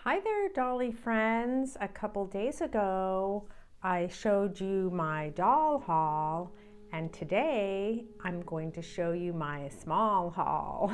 Hi there, dolly friends. A couple days ago, I showed you my doll haul, and today I'm going to show you my small haul.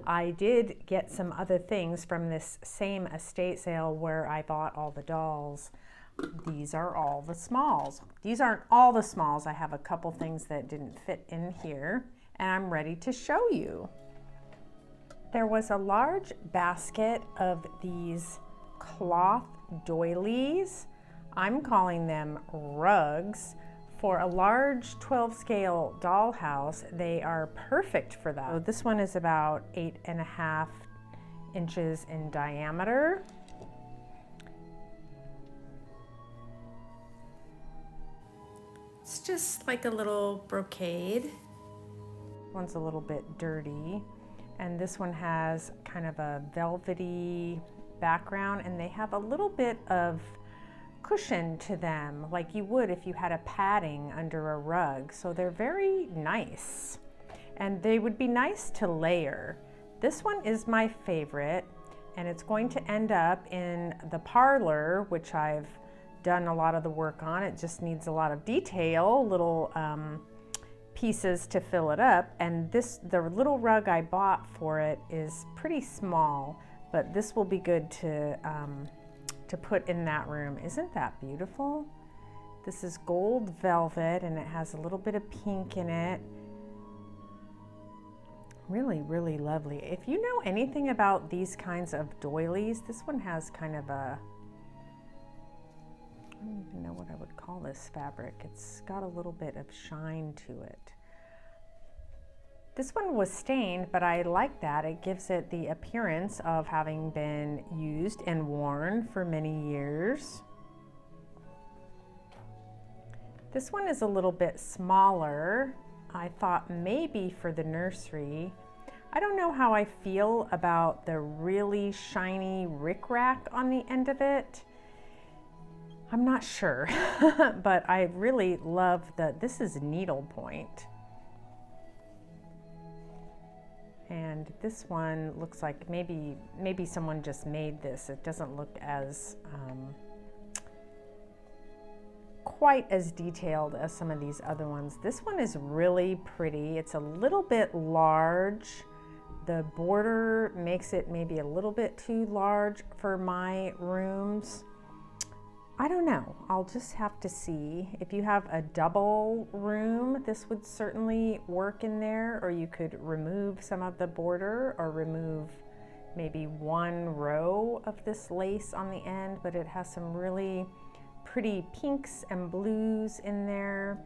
I did get some other things from this same estate sale where I bought all the dolls. These are all the smalls. These aren't all the smalls. I have a couple things that didn't fit in here, and I'm ready to show you. There was a large basket of these cloth doilies. I'm calling them rugs. For a large 12 scale dollhouse, they are perfect for that. So this one is about 8.5 inches in diameter. It's just like a little brocade. One's a little bit dirty. And this one has kind of a velvety background, and they have a little bit of cushion to them, like you would if you had a padding under a rug. So they're very nice, and they would be nice to layer. This one is my favorite, and it's going to end up in the parlor, which I've done a lot of the work on. It just needs a lot of detail, little pieces to fill it up, and the little rug I bought for it is pretty small, but this will be good to put in that room. Isn't that beautiful? This is gold velvet, and it has a little bit of pink in it. Really, really lovely. If you know anything about these kinds of doilies, this one has kind of a, I don't even know what I would call this fabric. It's got a little bit of shine to it. This one was stained, but I like that. It gives it the appearance of having been used and worn for many years. This one is a little bit smaller. I thought maybe for the nursery. I don't know how I feel about the really shiny rickrack on the end of it. I'm not sure, but I really love this is needlepoint. And this one looks like maybe someone just made this. It doesn't look as quite as detailed as some of these other ones. This one is really pretty. It's a little bit large. The border makes it maybe a little bit too large for my rooms. I don't know. I'll just have to see. If you have a double room, this would certainly work in there, or you could remove some of the border or remove maybe one row of this lace on the end, but it has some really pretty pinks and blues in there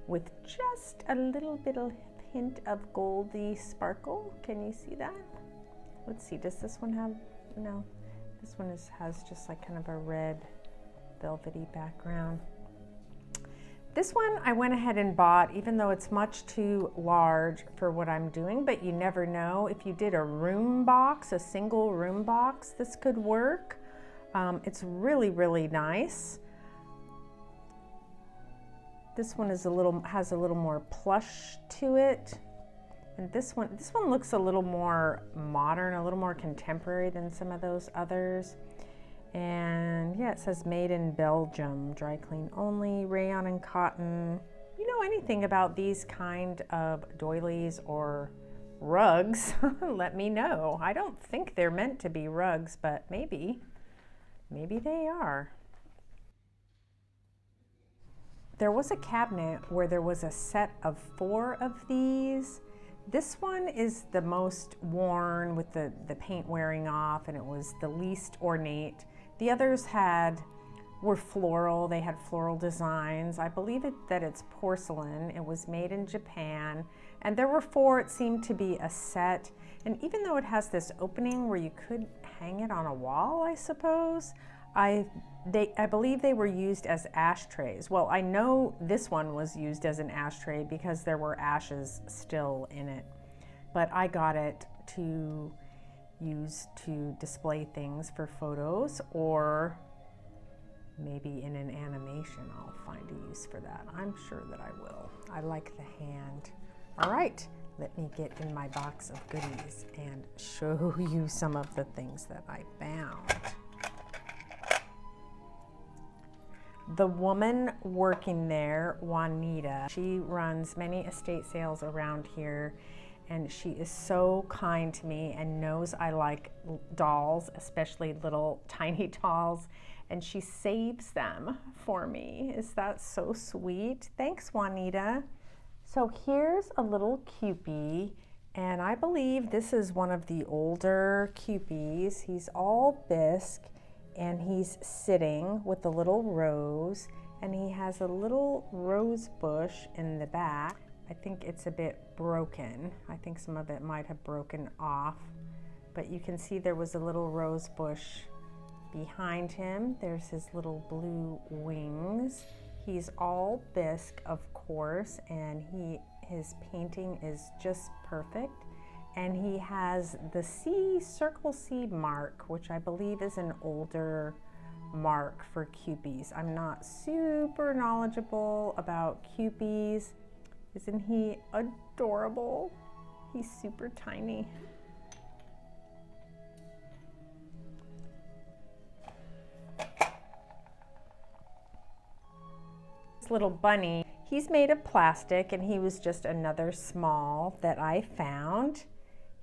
with just a little bit of hint of goldy sparkle. Can you see that? Let's see, does this one have, no, this one has just like kind of a red velvety background. This one I went ahead and bought, even though it's much too large for what I'm doing, but you never know. If you did a room box, a single room box, this could work. It's really, really nice. This one is has a little more plush to it. And this one looks a little more modern, a little more contemporary than some of those others. And yeah, it says made in Belgium, dry clean only, rayon and cotton. You know anything about these kind of doilies or rugs, let me know. I don't think they're meant to be rugs, but maybe they are. There was a cabinet where there was a set of 4 of these. This one is the most worn with the paint wearing off, and it was the least ornate. The others were floral. They had floral designs. I believe that it's porcelain. It was made in Japan. And there were 4. It seemed to be a set. And even though it has this opening where you could hang it on a wall, I suppose, I believe they were used as ashtrays. Well, I know this one was used as an ashtray because there were ashes still in it. But I got it to use to display things for photos, or maybe in an animation I'll find a use for that. I'm sure that I will. I like the hand. All right, let me get in my box of goodies and show you some of the things that I found. The woman working there, Juanita, she runs many estate sales around here, and she is so kind to me and knows I like dolls, especially little tiny dolls, and she saves them for me. Is that so sweet? Thanks, Juanita. So here's a little Cupie, and I believe this is one of the older Cupies. He's all bisque, and he's sitting with a little rose, and he has a little rose bush in the back. I think it's a bit broken. I think some of it might have broken off, but you can see there was a little rose bush behind him. There's his little blue wings. He's all bisque, of course, and his painting is just perfect. And he has the Circle C mark, which I believe is an older mark for Cupies. I'm not super knowledgeable about Cupies. Isn't he adorable? He's super tiny. This little bunny, he's made of plastic, and he was just another small that I found.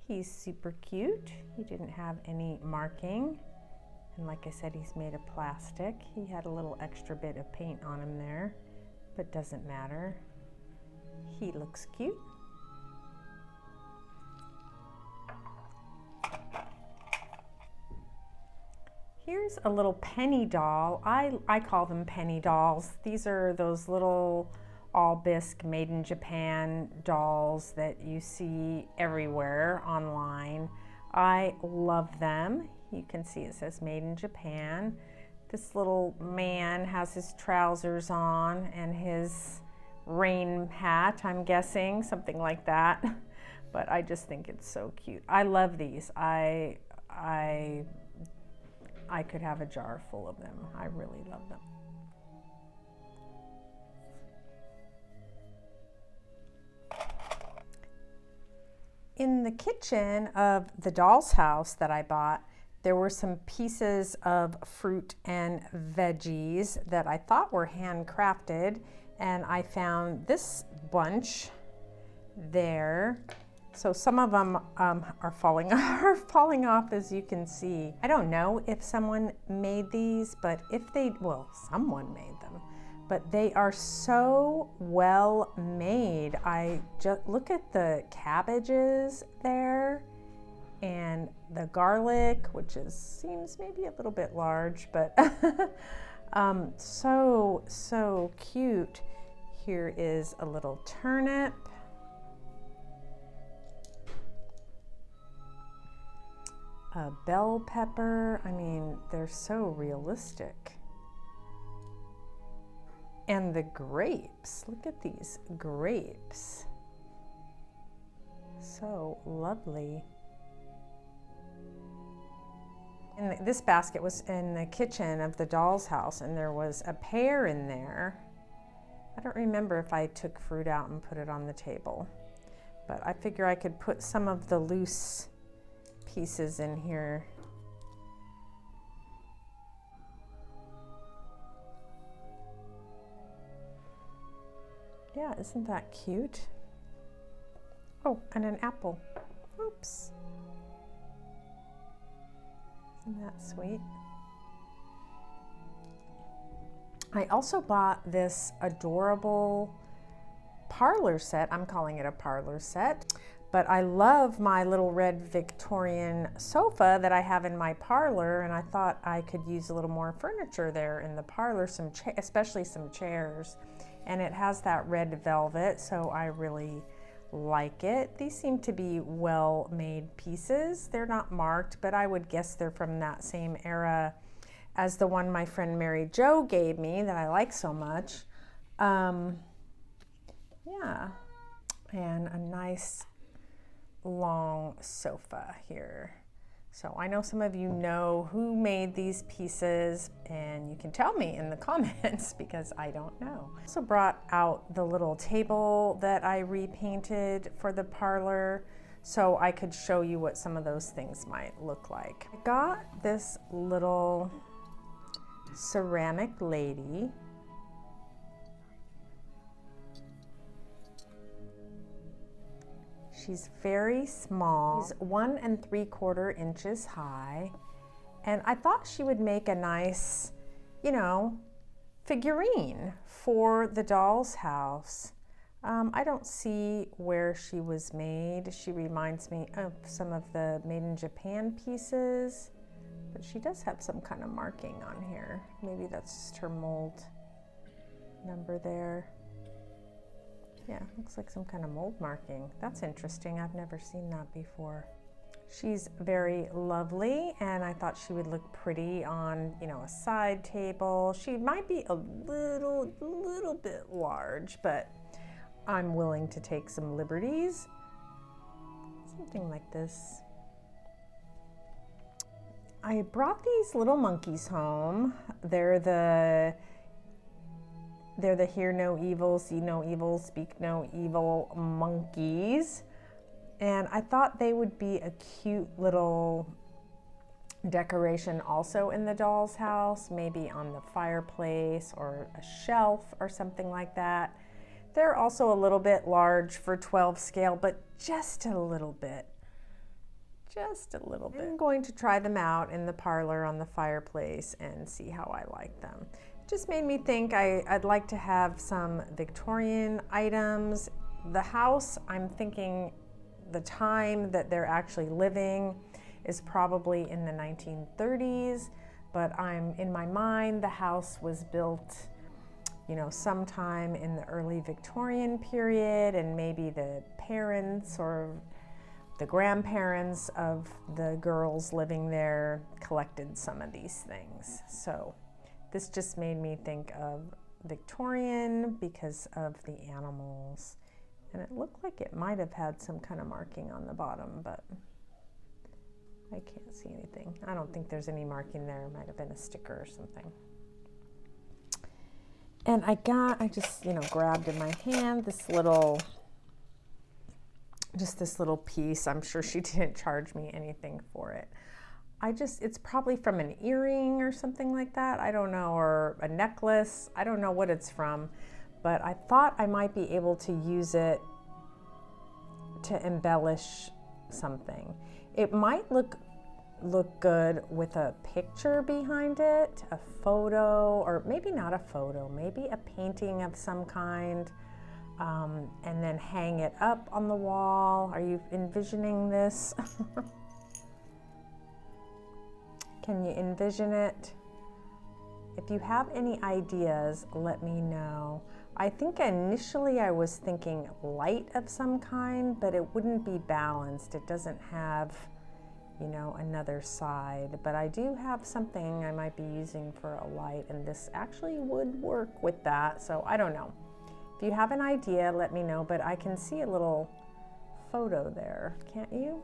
He's super cute. He didn't have any marking. And like I said, he's made of plastic. He had a little extra bit of paint on him there, but doesn't matter. He looks cute. Here's a little penny doll. I call them penny dolls. These are those little all bisque made in Japan dolls that you see everywhere online. I love them. You can see it says made in Japan. This little man has his trousers on and his rain hat, I'm guessing, something like that. But I just think it's so cute. I love these. I could have a jar full of them. I really love them. In the kitchen of the doll's house that I bought, there were some pieces of fruit and veggies that I thought were handcrafted, and I found this bunch there. So some of them are falling off, as you can see. I don't know if someone made these, but someone made them. But they are so well made. I just look at the cabbages there and the garlic, which seems maybe a little bit large, but so cute. Here is a little turnip. A bell pepper. I mean, they're so realistic. And the grapes, look at these grapes. So lovely. And this basket was in the kitchen of the doll's house, and there was a pear in there. I don't remember if I took fruit out and put it on the table, but I figure I could put some of the loose pieces in here. Yeah, isn't that cute? Oh, and an apple. Oops. Isn't that sweet? I also bought this adorable parlor set. I'm calling it a parlor set, but I love my little red Victorian sofa that I have in my parlor, and I thought I could use a little more furniture there in the parlor, especially some chairs. And it has that red velvet, so I really like it. These seem to be well-made pieces. They're not marked, but I would guess they're from that same era as the one my friend Mary Jo gave me that I like so much. Yeah, and a nice long sofa here. So I know some of you know who made these pieces, and you can tell me in the comments because I don't know. I also brought out the little table that I repainted for the parlor so I could show you what some of those things might look like. I got this little ceramic lady, She's very small. She's 1 3/4 inches high. And I thought she would make a nice, you know, figurine for the doll's house. I don't see where she was made. She reminds me of some of the Made in Japan pieces, but she does have some kind of marking on here. Maybe that's just her mold number there. Yeah, looks like some kind of mold marking. That's interesting. I've never seen that before. She's very lovely, and I thought she would look pretty on, you know, a side table. She might be a little bit large, but I'm willing to take some liberties. Something like this. I brought these little monkeys home. They're the hear no evil, see no evil, speak no evil monkeys. And I thought they would be a cute little decoration also in the doll's house, maybe on the fireplace or a shelf or something like that. They're also a little bit large for 12 scale, but just a little bit. Just a little bit. I'm going to try them out in the parlor on the fireplace and see how I like them. It just made me think I'd like to have some Victorian items. The house, I'm thinking the time that they're actually living is probably in the 1930s, but in my mind, the house was built, you know, sometime in the early Victorian period, and maybe the parents or the grandparents of the girls living there collected some of these things. So this just made me think of Victorian because of the animals. And it looked like it might have had some kind of marking on the bottom, but I can't see anything. I don't think there's any marking there. It might have been a sticker or something. And I just, you know, grabbed in my hand this little piece. I'm sure she didn't charge me anything for it. It's probably from an earring or something like that. I don't know, or a necklace. I don't know what it's from. But I thought I might be able to use it to embellish something. It might look good with a picture behind it, a photo, or maybe not a photo, maybe a painting of some kind, and then hang it up on the wall. Are you envisioning this? Can you envision it? If you have any ideas, let me know. I think initially I was thinking light of some kind, but it wouldn't be balanced. It doesn't have, you know, another side, but I do have something I might be using for a light, and this actually would work with that. So I don't know. If you have an idea, let me know, but I can see a little photo there, can't you?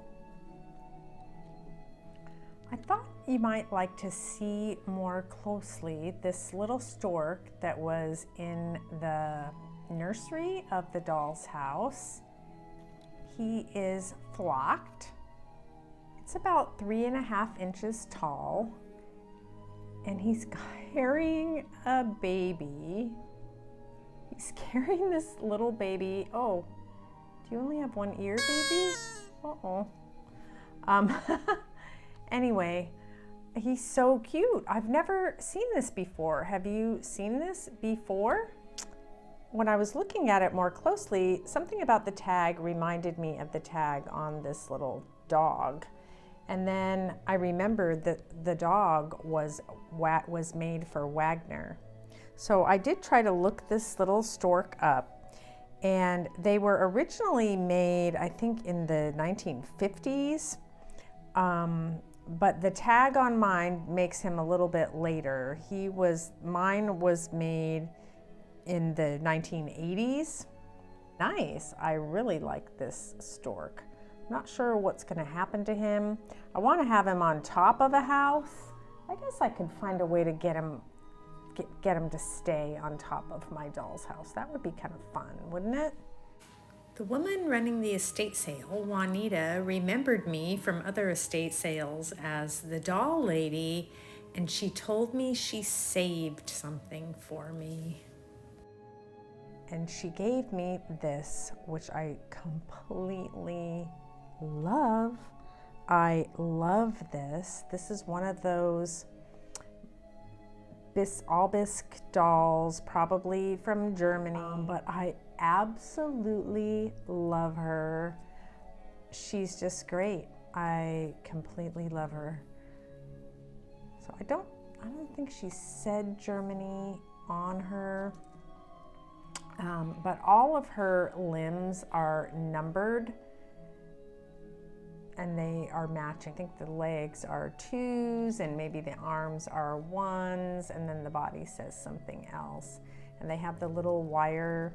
I thought you might like to see more closely this little stork that was in the nursery of the doll's house. He is flocked. It's about 3.5 inches tall, and he's carrying a baby. He's carrying this little baby. Oh, do you only have one ear, baby? Uh-oh. Anyway, he's so cute. I've never seen this before. Have you seen this before? When I was looking at it more closely, something about the tag reminded me of the tag on this little dog. And then I remembered that the dog was made for Wagner. So I did try to look this little stork up, and they were originally made, I think, in the 1950s. But the tag on mine makes him a little bit later. Mine was made in the 1980s. Nice. I really like this stork. I'm not sure what's going to happen to him. I want to have him on top of a house. I guess I could find a way to get him to stay on top of my doll's house. That would be kind of fun, wouldn't it? The woman running the estate sale, Juanita, remembered me from other estate sales as the doll lady, and she told me she saved something for me. and she gave me this, which I completely love. I love this. This is one of those all bisque dolls, probably from Germany, but I absolutely love her. She's just great. I completely love her. So I don't think she said Germany on her, but all of her limbs are numbered and they are matching. I think the legs are 2s and maybe the arms are 1s, and then the body says something else. And they have the little wire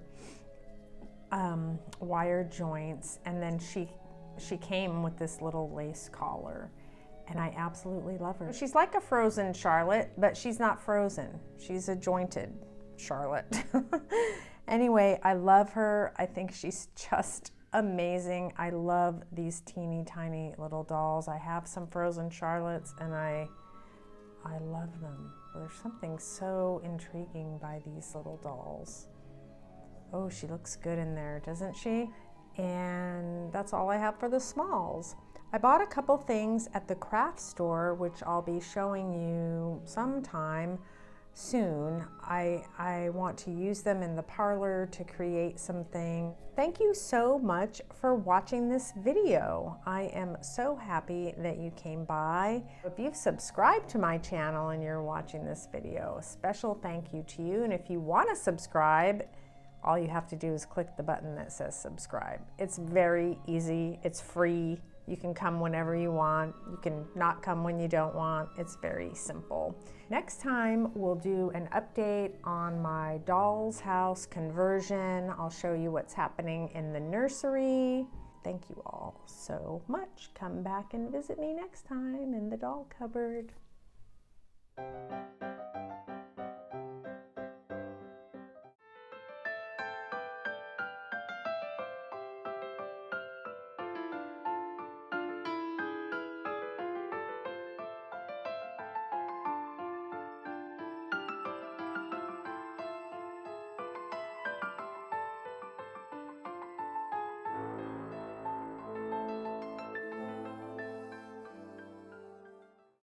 joints, and then she came with this little lace collar, and I absolutely love her. She's like a frozen Charlotte, but she's not frozen. She's a jointed Charlotte. Anyway, I love her. I think she's just amazing. I love these teeny tiny little dolls. I have some frozen Charlottes and I love them. There's something so intriguing by these little dolls. Oh, she looks good in there, doesn't she? And that's all I have for the smalls. I bought a couple things at the craft store, which I'll be showing you sometime soon. I want to use them in the parlor to create something. Thank you so much for watching this video. I am so happy that you came by. If you've subscribed to my channel and you're watching this video, a special thank you to you. And if you want to subscribe, all you have to do is click the button that says subscribe. It's very easy. It's free. You can come whenever you want. You can not come when you don't want. It's very simple. Next time, we'll do an update on my doll's house conversion. I'll show you what's happening in the nursery. Thank you all so much. Come back and visit me next time in the doll cupboard.